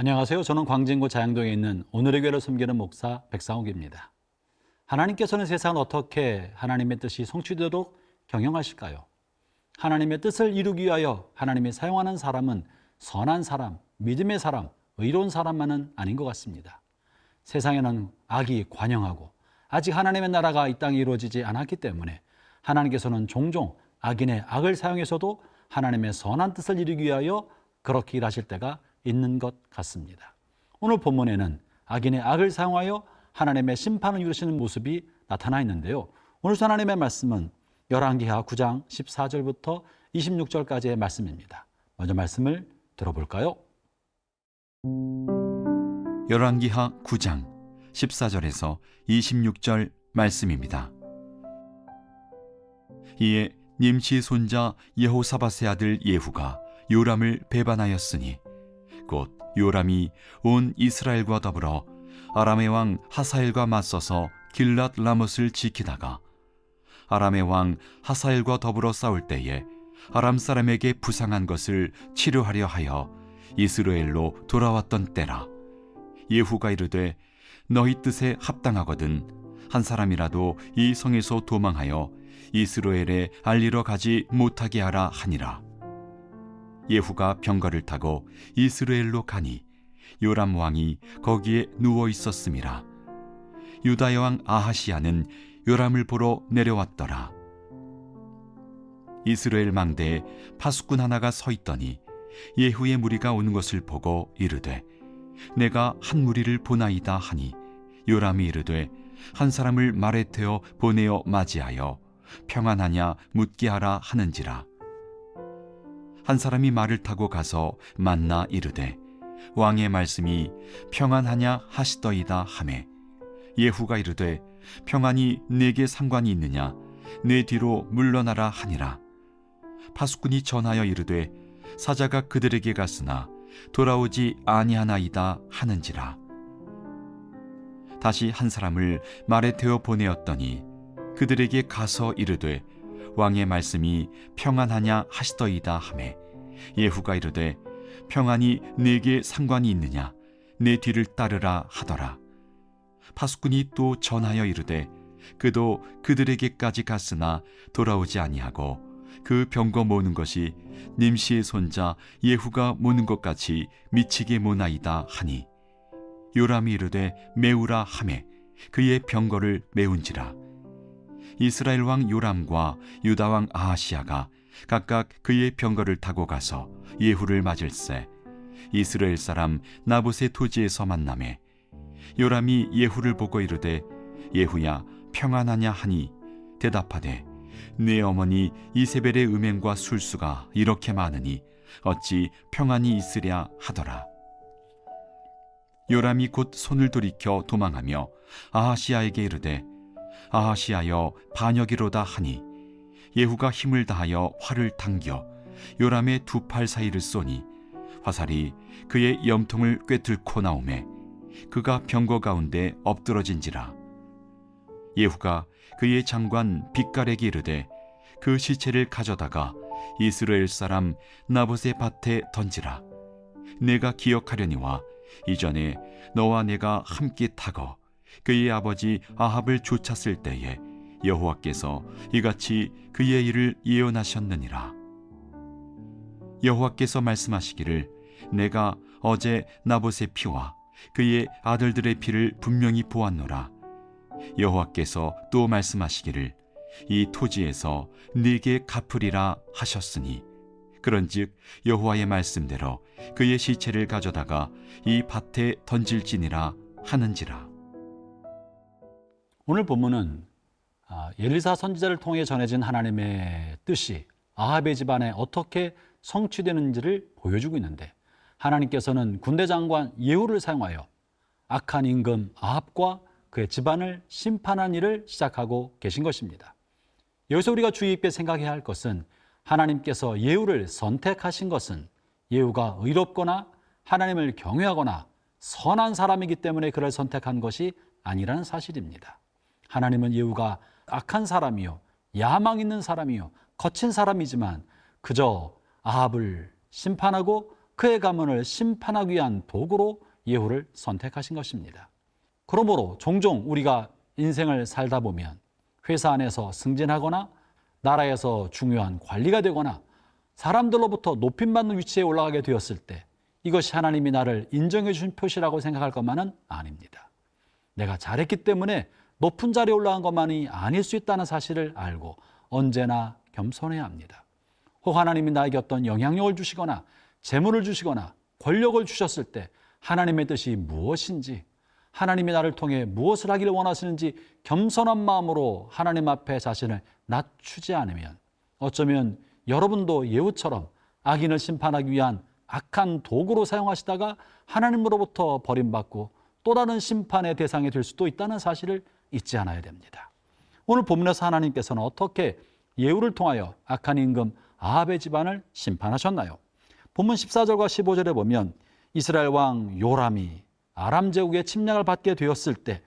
안녕하세요. 저는 광진구 자양동에 있는 오늘의 교회를 섬기는 목사 백상욱입니다. 하나님께서는 세상을 어떻게 하나님의 뜻이 성취되도록 경영하실까요? 하나님의 뜻을 이루기 위하여 하나님이 사용하는 사람은 선한 사람, 믿음의 사람, 의로운 사람만은 아닌 것 같습니다. 세상에는 악이 관영하고 아직 하나님의 나라가 이 땅에 이루어지지 않았기 때문에 하나님께서는 종종 악인의 악을 사용해서도 하나님의 선한 뜻을 이루기 위하여 그렇게 일하실 때가 있는 것 같습니다. 오늘 본문에는 악인의 악을 사용하여 하나님의 심판을 이루시는 모습이 나타나 있는데요. 오늘 하나님의 말씀은 열왕기하 9장 14절부터 26절까지의 말씀입니다. 먼저 말씀을 들어볼까요? 열왕기하 9장 14절에서 26절 말씀입니다. 이에 님시 손자 여호사밧의 아들 예후가 요람을 배반하였으니 곧 요람이 온 이스라엘과 더불어 아람의 왕 하사엘과 맞서서 길랏 라못을 지키다가 아람의 왕 하사엘과 더불어 싸울 때에 아람 사람에게 부상한 것을 치료하려 하여 이스라엘로 돌아왔던 때라. 예후가 이르되 너희 뜻에 합당하거든 한 사람이라도 이 성에서 도망하여 이스라엘에 알리러 가지 못하게 하라 하니라. 예후가 병거를 타고 이스라엘로 가니 요람 왕이 거기에 누워 있었음이라. 유다의 왕 아하시야는 요람을 보러 내려왔더라. 이스라엘 망대에 파수꾼 하나가 서 있더니 예후의 무리가 오는 것을 보고 이르되 내가 한 무리를 보나이다 하니 요람이 이르되 한 사람을 말에 태워 보내어 맞이하여 평안하냐 묻게 하라 하는지라. 한 사람이 말을 타고 가서 만나 이르되 왕의 말씀이 평안하냐 하시더이다 하매 예후가 이르되 평안이 내게 상관이 있느냐 내 뒤로 물러나라 하니라. 파수꾼이 전하여 이르되 사자가 그들에게 갔으나 돌아오지 아니하나이다 하는지라. 다시 한 사람을 말에 태워 보내었더니 그들에게 가서 이르되 왕의 말씀이 평안하냐 하시더이다 하매 예후가 이르되 평안이 내게 상관이 있느냐 내 뒤를 따르라 하더라. 파수꾼이 또 전하여 이르되 그도 그들에게까지 갔으나 돌아오지 아니하고 그 병거 모는 것이 님시의 손자 예후가 모는 것 같이 미치게 모나이다 하니 요람이 이르되 메우라 하매 그의 병거를 메운지라. 이스라엘 왕 요람과 유다 왕 아하시야가 각각 그의 병거를 타고 가서 예후를 맞을세 이스라엘 사람 나봇의 토지에서 만나매 요람이 예후를 보고 이르되 예후야 평안하냐 하니 대답하되 내 어머니 이세벨의 음행과 술수가 이렇게 많으니 어찌 평안이 있으랴 하더라. 요람이 곧 손을 돌이켜 도망하며 아하시야에게 이르되 아하시하여 반역이로다 하니 예후가 힘을 다하여 활을 당겨 요람의 두 팔 사이를 쏘니 화살이 그의 염통을 꿰뚫고 나오매 그가 병거 가운데 엎드러진지라. 예후가 그의 장관 빗갈에게 이르되 그 시체를 가져다가 이스라엘 사람 나봇의 밭에 던지라. 내가 기억하려니와 이전에 너와 내가 함께 타거 그의 아버지 아합을 쫓았을 때에 여호와께서 이같이 그의 일을 예언하셨느니라. 여호와께서 말씀하시기를 내가 어제 나봇의 피와 그의 아들들의 피를 분명히 보았노라. 여호와께서 또 말씀하시기를 이 토지에서 네게 갚으리라 하셨으니 그런즉 여호와의 말씀대로 그의 시체를 가져다가 이 밭에 던질지니라 하는지라. 오늘 본문은 엘리사 선지자를 통해 전해진 하나님의 뜻이 아합의 집안에 어떻게 성취되는지를 보여주고 있는데 하나님께서는 군대 장관 예후를 사용하여 악한 임금 아합과 그의 집안을 심판한 일을 시작하고 계신 것입니다. 여기서 우리가 주의 깊게 생각해야 할 것은 하나님께서 예후를 선택하신 것은 예후가 의롭거나 하나님을 경외하거나 선한 사람이기 때문에 그를 선택한 것이 아니라는 사실입니다. 하나님은 예후가 악한 사람이요 야망 있는 사람이요 거친 사람이지만 그저 아합을 심판하고 그의 가문을 심판하기 위한 도구로 예후를 선택하신 것입니다. 그러므로 종종 우리가 인생을 살다 보면 회사 안에서 승진하거나 나라에서 중요한 관리가 되거나 사람들로부터 높임받는 위치에 올라가게 되었을 때 이것이 하나님이 나를 인정해 주신 표시라고 생각할 것만은 아닙니다. 내가 잘했기 때문에 높은 자리에 올라간 것만이 아닐 수 있다는 사실을 알고 언제나 겸손해야 합니다. 혹 하나님이 나에게 어떤 영향력을 주시거나 재물을 주시거나 권력을 주셨을 때 하나님의 뜻이 무엇인지, 하나님이 나를 통해 무엇을 하기를 원하시는지 겸손한 마음으로 하나님 앞에 자신을 낮추지 않으면 어쩌면 여러분도 예후처럼 악인을 심판하기 위한 악한 도구로 사용하시다가 하나님으로부터 버림받고 또 다른 심판의 대상이 될 수도 있다는 사실을 잊지 않아야 됩니다. 오늘 본문에서 하나님께서는 어떻게 예후를 통하여 악한 임금 아합의 집안을 심판하셨나요? 본문 14절과 15절에 보면 이스라엘 왕 요람이 아람 제국의 침략을 받게 되었을 때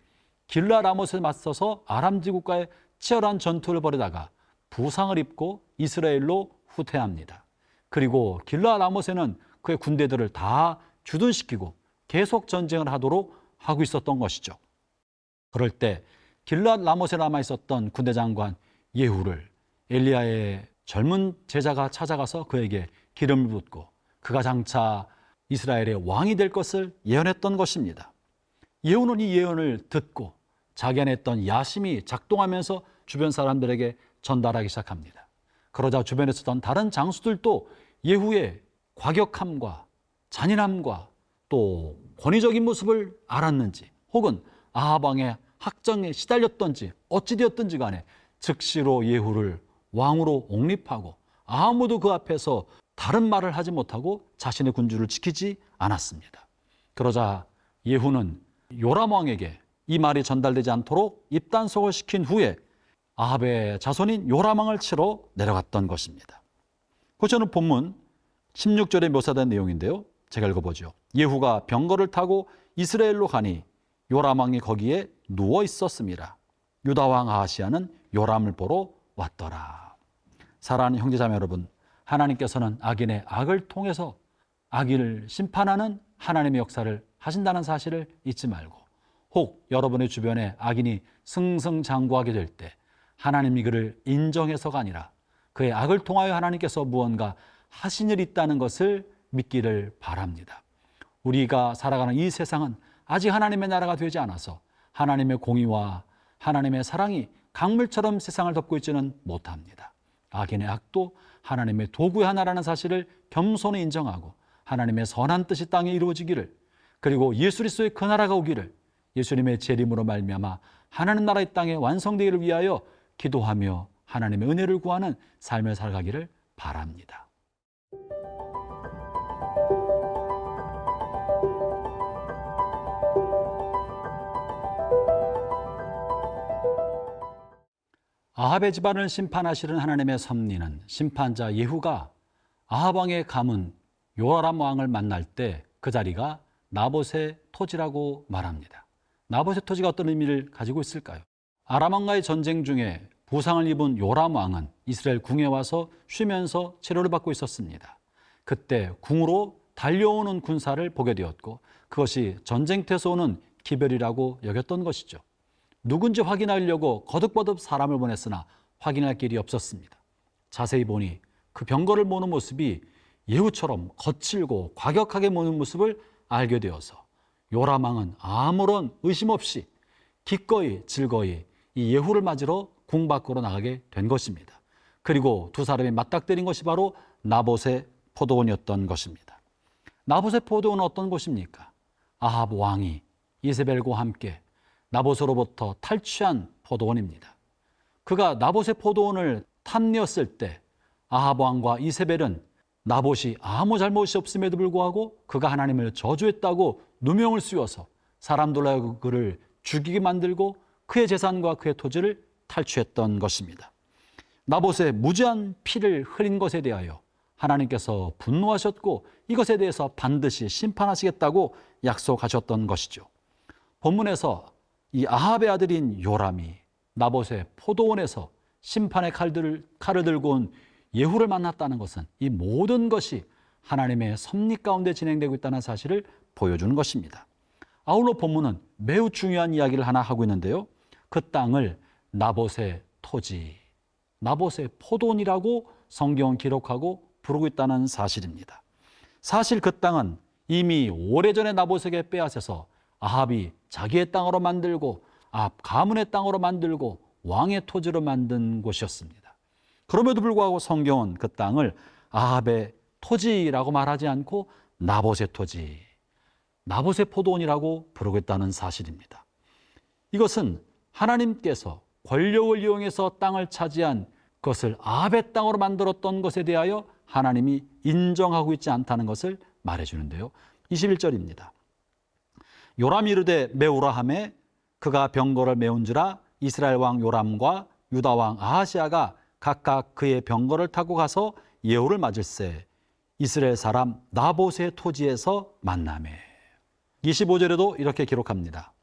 길르앗 라못에 맞서서 아람 제국과의 치열한 전투를 벌이다가 부상을 입고 이스라엘로 후퇴합니다. 그리고 길르앗 라못에는 그의 군대들을 다 주둔시키고 계속 전쟁을 하도록 하고 있었던 것이죠. 그럴 때 길르앗 라못에 남아 있었던 군대 장관 예후를 엘리야의 젊은 제자가 찾아가서 그에게 기름을 붓고 그가 장차 이스라엘의 왕이 될 것을 예언했던 것입니다. 예후는 이 예언을 듣고 자기 안에 있던 야심이 작동하면서 주변 사람들에게 전달하기 시작합니다. 그러자 주변에 있었던 다른 장수들도 예후의 과격함과 잔인함과 또 권위적인 모습을 알았는지 혹은 아합 왕의 학정에 시달렸던지 어찌 되었든지 간에 즉시로 예후를 왕으로 옹립하고 아무도 그 앞에서 다른 말을 하지 못하고 자신의 군주를 지키지 않았습니다. 그러자 예후는 요람 왕에게 이 말이 전달되지 않도록 입단속을 시킨 후에 아합의 자손인 요람 왕을 치러 내려갔던 것입니다. 그 저는 본문 16절에 묘사된 내용인데요. 제가 읽어보죠. 예후가 병거를 타고 이스라엘로 가니 요람 왕이 거기에 누워 있었습니다. 유다 왕 아하시야는 요람을 보러 왔더라. 사랑하는 형제자매 여러분, 하나님께서는 악인의 악을 통해서 악인을 심판하는 하나님의 역사를 하신다는 사실을 잊지 말고 혹 여러분의 주변에 악인이 승승장구하게 될 때 하나님이 그를 인정해서가 아니라 그의 악을 통하여 하나님께서 무언가 하신 일이 있다는 것을 믿기를 바랍니다. 우리가 살아가는 이 세상은 아직 하나님의 나라가 되지 않아서 하나님의 공의와 하나님의 사랑이 강물처럼 세상을 덮고 있지는 못합니다. 악인의 악도 하나님의 도구의 하나라는 사실을 겸손히 인정하고 하나님의 선한 뜻이 땅에 이루어지기를 그리고 예수 그리스도의 그 나라가 오기를 예수님의 재림으로 말미암아 하나님 나라의 땅에 완성되기를 위하여 기도하며 하나님의 은혜를 구하는 삶을 살아가기를 바랍니다. 아합의 집안을 심판하시는 하나님의 섭리는 심판자 예후가 아합 왕의 가문 요람 왕을 만날 때 그 자리가 나봇의 토지라고 말합니다. 나봇의 토지가 어떤 의미를 가지고 있을까요? 아람 왕과의 전쟁 중에 부상을 입은 요람 왕은 이스라엘 궁에 와서 쉬면서 치료를 받고 있었습니다. 그때 궁으로 달려오는 군사를 보게 되었고 그것이 전쟁터에서 오는 기별이라고 여겼던 것이죠. 누군지 확인하려고 거듭거듭 사람을 보냈으나 확인할 길이 없었습니다. 자세히 보니 그 병거를 모는 모습이 예후처럼 거칠고 과격하게 모는 모습을 알게 되어서 요람 왕은 아무런 의심 없이 기꺼이 즐거이 이 예후를 맞으러 궁 밖으로 나가게 된 것입니다. 그리고 두 사람이 맞닥뜨린 것이 바로 나봇의 포도원이었던 것입니다. 나봇의 포도원은 어떤 곳입니까? 아합 왕이 이세벨과 함께 나봇으로부터 탈취한 포도원입니다. 그가 나봇의 포도원을 탐내었을 때 아합 왕과 이세벨은 나봇이 아무 잘못이 없음에도 불구하고 그가 하나님을 저주했다고 누명을 씌워서 사람들로 그를 죽이게 만들고 그의 재산과 그의 토지를 탈취했던 것입니다. 나봇의 무지한 피를 흘린 것에 대하여 하나님께서 분노하셨고 이것에 대해서 반드시 심판하시겠다고 약속하셨던 것이죠. 본문에서 이 아합의 아들인 요람이 나봇의 포도원에서 심판의 칼을 들고 온 예후를 만났다는 것은 이 모든 것이 하나님의 섭리 가운데 진행되고 있다는 사실을 보여주는 것입니다. 아울러 본문은 매우 중요한 이야기를 하나 하고 있는데요. 그 땅을 나봇의 토지, 나봇의 포도원이라고 성경은 기록하고 부르고 있다는 사실입니다. 사실 그 땅은 이미 오래전에 나봇에게 빼앗아서 아합이 자기의 땅으로 만들고 아합 가문의 땅으로 만들고 왕의 토지로 만든 곳이었습니다. 그럼에도 불구하고 성경은 그 땅을 아합의 토지라고 말하지 않고 나봇의 토지, 나봇의 포도원이라고 부르고 있다는 사실입니다. 이것은 하나님께서 권력을 이용해서 땅을 차지한 그것을 아합의 땅으로 만들었던 것에 대하여 하나님이 인정하고 있지 않다는 것을 말해주는데요. 21절입니다. 요람이 이르되 메우라 하매 그가 병거를 메운지라 이스라엘 왕 요람과 유다 왕 아하시아가 각각 그의 병거를 타고 가서 예후를 맞을세 이스라엘 사람 나봇의 토지에서 만나매. 25절에도 이렇게 기록합니다.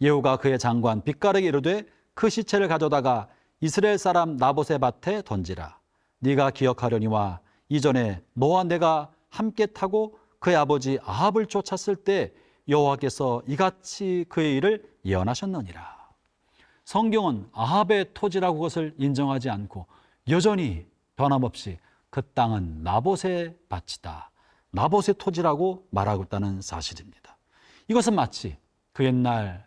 예후가 그의 장관 빗가락에 이르되 그 시체를 가져다가 이스라엘 사람 나봇의 밭에 던지라. 네가 기억하려니와 이전에 너와 내가 함께 타고 그의 아버지 아합을 쫓았을 때 여호와께서 이같이 그의 일을 예언하셨느니라. 성경은 아합의 토지라고 그것을 인정하지 않고 여전히 변함없이 그 땅은 나봇의 밭이다, 나봇의 토지라고 말하고 있다는 사실입니다. 이것은 마치 그 옛날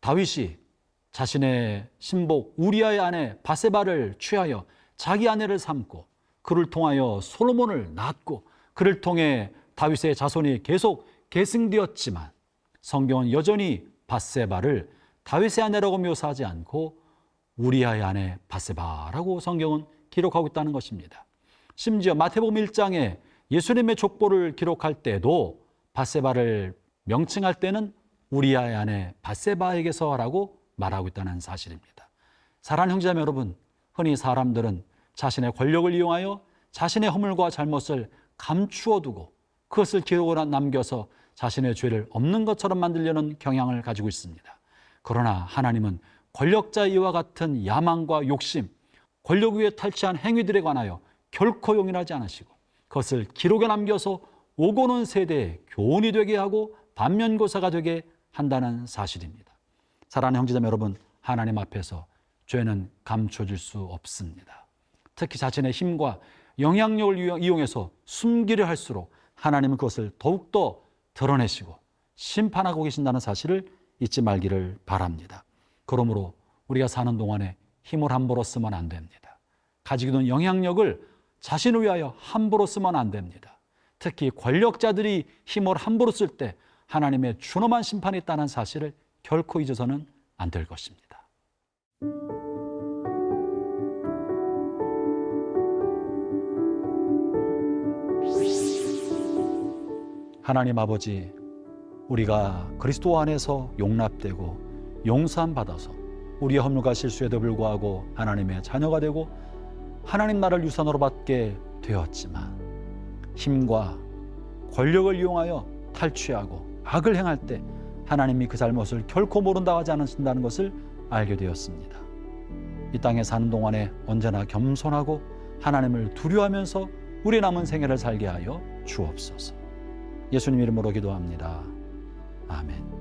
다윗이 자신의 신복 우리아의 아내 바세바를 취하여 자기 아내를 삼고 그를 통하여 솔로몬을 낳았고 그를 통해 다윗의 자손이 계속 계승되었지만 성경은 여전히 바세바를 다윗의 아내라고 묘사하지 않고 우리아의 아내 바세바라고 성경은 기록하고 있다는 것입니다. 심지어 마태복음 1장에 예수님의 족보를 기록할 때도 바세바를 명칭할 때는 우리아의 아내 바세바에게서라고 말하고 있다는 사실입니다. 사랑하는 형제자매 여러분, 흔히 사람들은 자신의 권력을 이용하여 자신의 허물과 잘못을 감추어 두고 그것을 기록으로 남겨서 자신의 죄를 없는 것처럼 만들려는 경향을 가지고 있습니다. 그러나 하나님은 권력자의 이와 같은 야망과 욕심, 권력 위에 탈취한 행위들에 관하여 결코 용인하지 않으시고 그것을 기록에 남겨서 오고 오는 세대에 교훈이 되게 하고 반면교사가 되게 한다는 사실입니다. 사랑하는 형제자매 여러분, 하나님 앞에서 죄는 감춰질 수 없습니다. 특히 자신의 힘과 영향력을 이용해서 숨기려 할수록 하나님은 그것을 더욱더 드러내시고 심판하고 계신다는 사실을 잊지 말기를 바랍니다. 그러므로 우리가 사는 동안에 힘을 함부로 쓰면 안 됩니다. 가지고 있는 영향력을 자신을 위하여 함부로 쓰면 안 됩니다. 특히 권력자들이 힘을 함부로 쓸 때 하나님의 준엄한 심판이 있다는 사실을 결코 잊어서는 안 될 것입니다. 하나님 아버지, 우리가 그리스도 안에서 용납되고 용서함 받아서 우리의 허물과 실수에도 불구하고 하나님의 자녀가 되고 하나님 나라를 유산으로 받게 되었지만 힘과 권력을 이용하여 탈취하고 악을 행할 때 하나님이 그 잘못을 결코 모른다고 하지 않으신다는 것을 알게 되었습니다. 이 땅에 사는 동안에 언제나 겸손하고 하나님을 두려워하면서 우리 남은 생애를 살게 하여 주옵소서. 예수님 이름으로 기도합니다. 아멘.